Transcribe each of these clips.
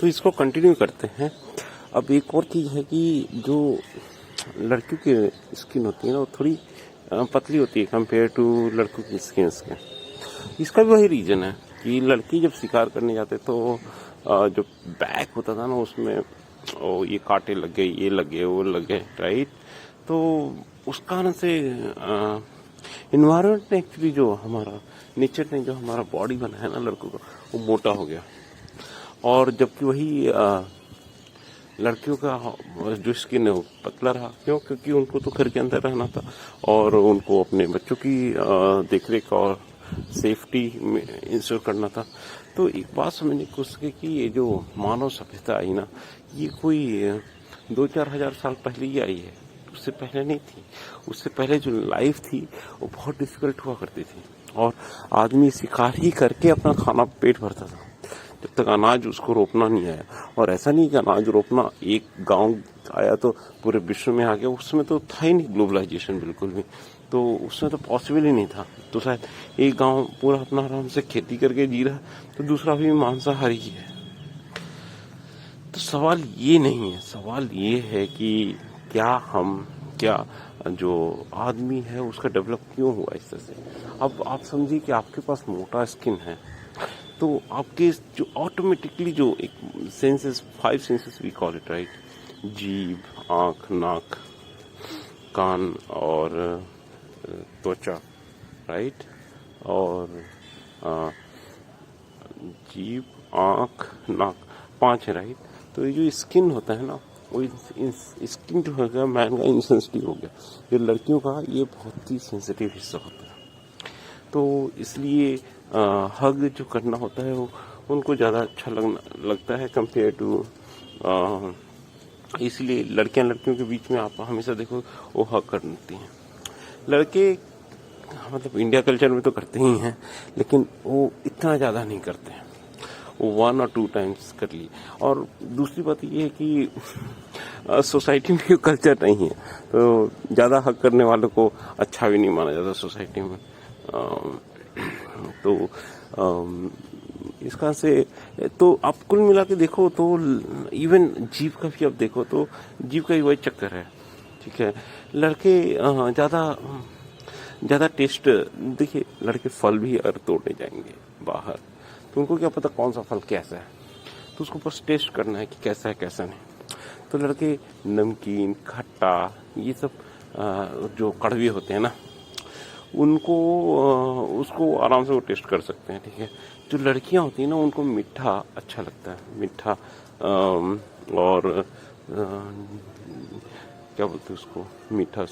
तो इसको कंटिन्यू करते हैं। अब एक और चीज़ है कि जो लड़कियों की स्किन होती है ना, वो थोड़ी पतली होती है कंपेयर टू लड़कों की स्किन के। इसका भी वही रीज़न है कि लड़की जब शिकार करने जाते तो जो बैक होता था ना, उसमें ये कांटे लग गए, ये लग गए, वो लग गए, राइट। तो उस कारण से इन्वायरमेंट ने एक्चुअली, जो हमारा नेचर ने जो हमारा बॉडी बनाया है ना लड़कों का, वो मोटा हो गया। और जबकि वही लड़कियों का जो स्किन है वो पतला रहा। क्यों? क्योंकि उनको तो घर के अंदर रहना था और उनको अपने बच्चों की देखरेख और सेफ्टी इंश्योर करना था। तो एक बात समझने की कोशिश की कि ये जो मानव सभ्यता आई ना, ये कोई 2-4 हजार साल पहले ही आई है, उससे पहले नहीं थी। उससे पहले जो लाइफ थी वो बहुत डिफिकल्ट हुआ करती थी और आदमी शिकार ही करके अपना खाना पेट भरता था जब तक अनाज उसको रोपना नहीं आया। और ऐसा नहीं कि अनाज रोपना एक गांव आया तो पूरे विश्व में आ गया, उसमें तो था ही नहीं ग्लोबलाइजेशन बिल्कुल भी, तो उसमें तो पॉसिबल ही नहीं था। तो शायद एक गांव पूरा अपना आराम से खेती करके जी रहा, तो दूसरा भी मांसाहारी ही है। तो सवाल ये नहीं है, सवाल ये है कि क्या जो आदमी है उसका डेवलप क्यों हुआ इस तरह से। अब आप समझिए कि आपके पास मोटा स्किन है, तो आपके जो ऑटोमेटिकली जो एक senses, 5 senses we call it, right, जीभ, आँख, नाक, कान और त्वचा, राइट, और जीभ, आँख, नाक, 5 है, राइट। तो ये जो स्किन होता है ना, वो स्किन जो हो गया मैन का इनसेंसिटिव हो गया। जो लड़कियों का ये बहुत ही सेंसिटिव हिस्सा होता है, तो इसलिए हग जो करना होता है वो उनको ज़्यादा अच्छा लगता है कंपेयर टू, इसलिए लड़कियों के बीच में आप हमेशा देखो वो हग करती हैं। लड़के मतलब इंडिया कल्चर में तो करते ही हैं, लेकिन वो इतना ज़्यादा नहीं करते हैं, वो 1 और 2 टाइम्स कर ली। और दूसरी बात ये है कि सोसाइटी में कल्चर नहीं है, तो ज़्यादा हक करने वालों को अच्छा भी नहीं माना जाता सोसाइटी में। तो इसका से तो आप कुल मिला के देखो तो इवन जीभ का भी आप देखो तो जीभ का भी वही चक्कर है, ठीक है। लड़के ज़्यादा टेस्ट, देखिए लड़के फल भी अगर तोड़ने जाएंगे बाहर, तो उनको क्या पता कौन सा फल कैसा है, तो उसको बस टेस्ट करना है कि कैसा है कैसा नहीं। तो लड़के नमकीन, खट्टा, ये सब जो कड़वे होते हैं ना, उनको उसको आराम से वो टेस्ट कर सकते हैं, ठीक है। जो लड़कियां होती हैं ना, उनको मीठा अच्छा लगता है, मीठा और क्या बोलते हैं उसको, मीठा,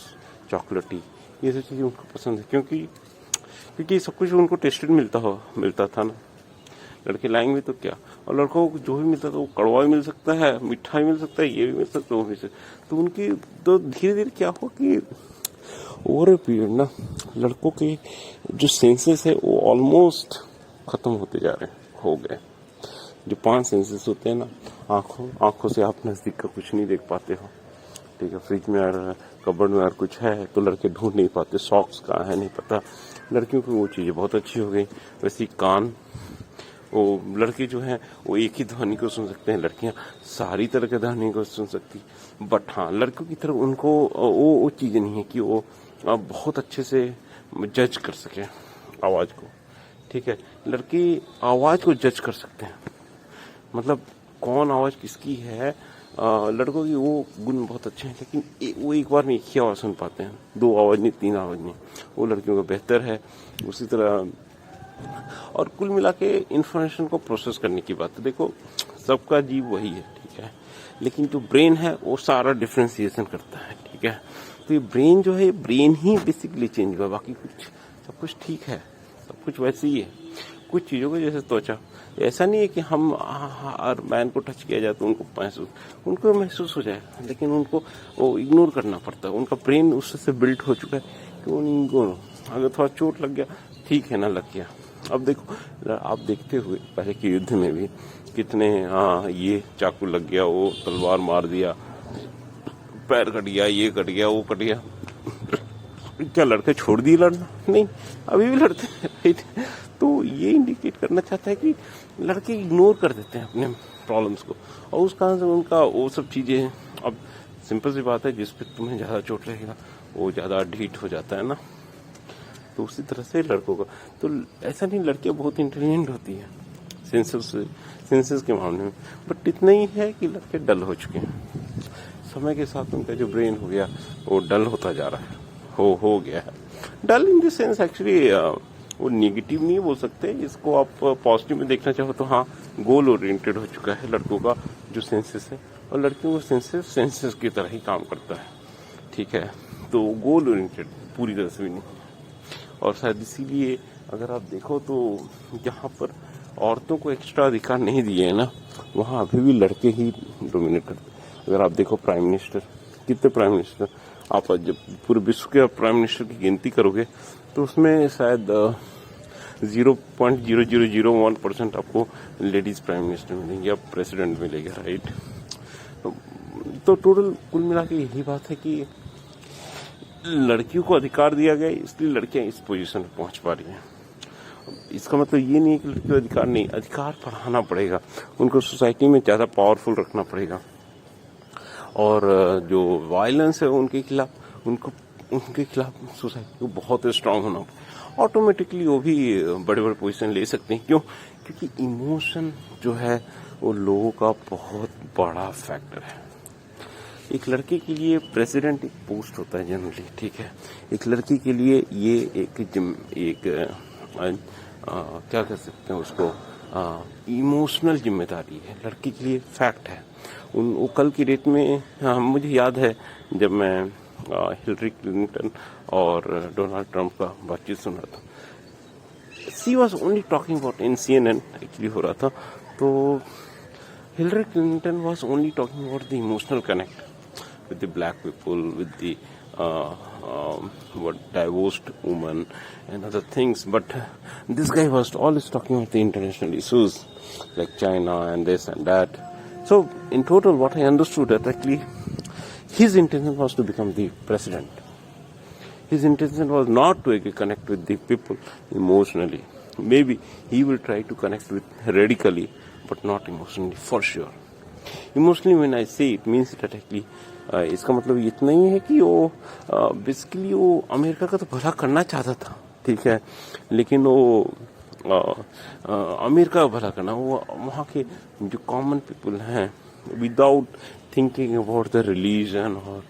चॉकलेटी, ये सब चीज़ें उनको पसंद है। क्योंकि सब कुछ उनको टेस्टेड मिलता था ना। लड़के लाएंगे तो क्या, और लड़कों को जो भी मिलता था वो कड़वा भी मिल सकता है, मीठा भी मिल सकता है, ये भी मिल सकता है, वो भी मिल सकता है। तो उनकी तो धीरे धीरे क्या हो कि ओवर ए पीरियड ना, लड़कों के जो सेंसेस है वो ऑलमोस्ट खत्म होते जा रहे हैं, हो गए। जो 5 सेंसेस होते हैं ना, आंखों से आप नजदीक का कुछ नहीं देख पाते हो, ठीक है। फ्रिज में और कबर्ड में और कुछ है तो लड़के ढूंढ नहीं पाते, सॉक्स कहाँ है नहीं पता। लड़कियों की वो चीज़ें बहुत अच्छी हो गई। वैसे कान, वो लड़के जो हैं वो एक ही ध्वनि को सुन सकते हैं, लड़कियां सारी तरह के ध्वनि को सुन सकती। बट हाँ, लड़कियों की तरफ उनको वो चीज़ नहीं है कि वो बहुत अच्छे से जज कर सके आवाज़ को, ठीक है। लड़के आवाज़ को जज कर सकते हैं, मतलब कौन आवाज़ किसकी है। लड़कों की वो गुण बहुत अच्छे हैं, लेकिन वो एक बार में एक ही आवाज़ सुन पाते हैं, 2 आवाज़ नहीं, 3 आवाज़ नहीं, वो लड़कियों का बेहतर है। उसी तरह और कुल मिला के इंफॉर्मेशन को प्रोसेस करने की बात है, देखो सबका जीव वही है, ठीक है, लेकिन जो ब्रेन है वो सारा डिफ्रेंसिएशन करता है, ठीक है। तो ये ब्रेन जो है, ब्रेन ही बेसिकली चेंज हुआ, बाकी सब कुछ ठीक है, सब कुछ वैसे ही है। कुछ चीज़ों को जैसे त्वचा, ऐसा नहीं है कि हम हर मैन को टच किया जाए तो उनको महसूस हो जाए, लेकिन उनको वो इग्नोर करना पड़ता है। उनका ब्रेन उससे बिल्ट हो चुका है कि उनको अगर थोड़ा चोट लग गया, ठीक है ना, लग गया। अब देखो, आप देखते हुए पहले के युद्ध में भी कितने ये चाकू लग गया, वो तलवार मार दिया, पैर कट गया, ये कट गया, वो कट गया। क्या लड़के छोड़ दिए लड़ना? नहीं, अभी भी लड़ते हैं। तो ये इंडिकेट करना चाहता है कि लड़के इग्नोर कर देते हैं अपने प्रॉब्लम्स को, और उस कारण से उनका वो सब चीज़ें, अब सिंपल सी बात है, जिस पे तुम्हें ज़्यादा चोट लगेगा वो ज़्यादा ढीठ हो जाता है ना। तो उसी तरह से लड़कों का, तो ऐसा नहीं, लड़कियां बहुत इंटेलिजेंट होती है सेंसेस के मामले में, बट इतना ही है कि लड़के डल हो चुके हैं। समय के साथ उनका जो ब्रेन हो गया वो डल होता जा रहा है, हो गया है डल इन द सेंस एक्चुअली, वो नेगेटिव नहीं बोल सकते इसको, आप पॉजिटिव में देखना चाहो तो हाँ, गोल ओरिएंटेड हो चुका है लड़कों का जो सेंसेस है, और लड़कियों का सेंसेस की तरह ही काम करता है, ठीक है। तो गोल ओरिएंटेड पूरी तरह से भी नहीं, और शायद इसीलिए अगर आप देखो तो जहाँ पर औरतों को एक्स्ट्रा अधिकार नहीं दिए हैं ना, वहाँ अभी भी लड़के ही डोमिनेट करते। अगर आप देखो प्राइम मिनिस्टर, कितने प्राइम मिनिस्टर, आप जब पूरे विश्व के प्राइम मिनिस्टर की गिनती करोगे तो उसमें शायद 0.0001% आपको लेडीज प्राइम मिनिस्टर मिलेंगे या प्रेसिडेंट मिलेगा, राइट। तो टोटल कुल मिला के यही बात है कि लड़कियों को अधिकार दिया गया, इसलिए लड़कियां इस पोजीशन पर पहुंच पा रही हैं। इसका मतलब ये नहीं है कि लड़कियों को अधिकार नहीं, अधिकार बढ़ाना पड़ेगा, उनको सोसाइटी में ज़्यादा पावरफुल रखना पड़ेगा, और जो वायलेंस है उनके खिलाफ सोसाइटी को बहुत स्ट्रांग होना पड़ेगा। ऑटोमेटिकली वो भी बड़े बड़े पोजीशन ले सकते हैं। क्यों? क्योंकि इमोशन जो है वो लोगों का बहुत बड़ा फैक्टर है। एक लड़के के लिए प्रेसिडेंट एक पोस्ट होता है जनरली, ठीक है। एक लड़की के लिए ये क्या कह सकते हैं उसको, इमोशनल जिम्मेदारी है लड़की के लिए, फैक्ट है। वो कल की डेट में मुझे याद है जब मैं हिलरी क्लिंटन और डोनाल्ड ट्रंप का बातचीत सुन रहा था, she was only talking about, in CNN actually हो रहा था, तो Hillary Clinton was only talking about the emotional connect with the black people, with the divorced women and other things. But this guy was always talking about the international issues like China and this and that. So in total, what I understood that actually his intention was to become the president. His intention was not to connect with the people emotionally. Maybe he will try to connect with radically, but not emotionally, for sure. Emotionally, when I say it means that actually इसका मतलब इतना ही है कि वो basically वो America का तो भला करना चाहता था, ठीक है, लेकिन वो अमेरिका का भला करना, वो वहाँ के जो कॉमन पीपल हैं without thinking about the religion और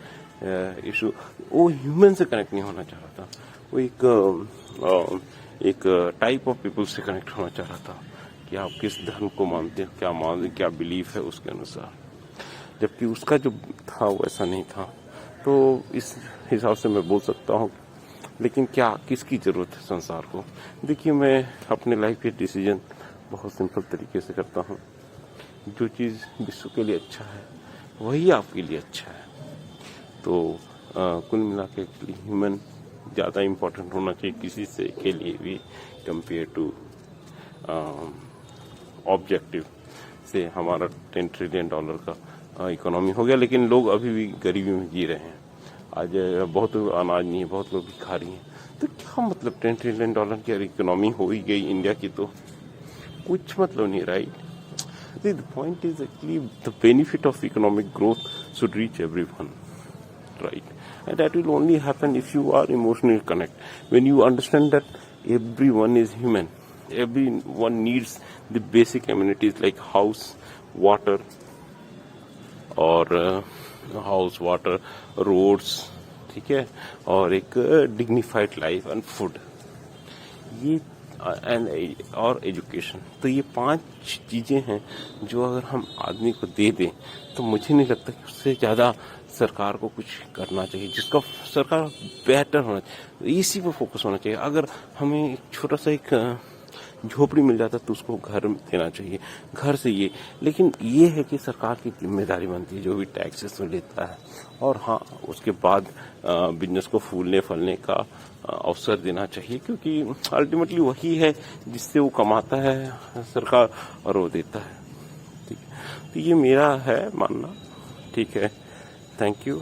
इशू, वो ह्यूमन से कनेक्ट नहीं होना चाह रहा था। वो एक टाइप ऑफ पीपल से कनेक्ट होना चाह रहा था कि आप किस धर्म को मानते हैं, क्या बिलीफ है उसके अनुसार, जबकि उसका जो था वैसा नहीं था। तो इस हिसाब से मैं बोल सकता हूँ, लेकिन क्या किसकी ज़रूरत है संसार को। देखिए, मैं अपने लाइफ के डिसीजन बहुत सिंपल तरीके से करता हूँ। जो चीज़ विश्व के लिए अच्छा है वही आपके लिए अच्छा है। तो कुल मिला के ह्यूमन ज़्यादा इम्पोर्टेंट होना चाहिए किसी से के लिए भी, कंपेयर टू ऑब्जेक्टिव से। हमारा $10 ट्रिलियन का इकोनॉमी हो गया, लेकिन लोग अभी भी गरीबी में जी रहे हैं। आज बहुत अनाज नहीं है, बहुत लोग भिखारी हैं। तो क्या मतलब $10 ट्रिलियन की इकोनॉमी हो ही गई इंडिया की, तो कुछ मतलब नहीं, right. The point is actually the benefit of economic growth should reach everyone, right? And that will only happen if you are emotionally connected. When you understand that everyone is human, everyone needs the basic amenities like house, water, और house, water, roads, ठीक है, और एक dignified life and food, ये और education. तो ये 5 चीज़ें हैं जो अगर हम आदमी को दे दें तो मुझे नहीं लगता कि उससे ज़्यादा सरकार को कुछ करना चाहिए। जिसका सरकार बेहतर होना चाहिए, इसी पर फोकस होना चाहिए। अगर हमें एक छोटा सा एक झोपड़ी मिल जाता तो उसको घर देना चाहिए, घर से ये। लेकिन ये है कि सरकार की जिम्मेदारी बनती है जो भी टैक्सेस लेता है, और हाँ, उसके बाद बिजनेस को फूलने फलने का अवसर देना चाहिए, क्योंकि अल्टीमेटली वही है जिससे वो कमाता है सरकार और वो देता है, ठीक है। तो ये मेरा है मानना, ठीक है। Thank you.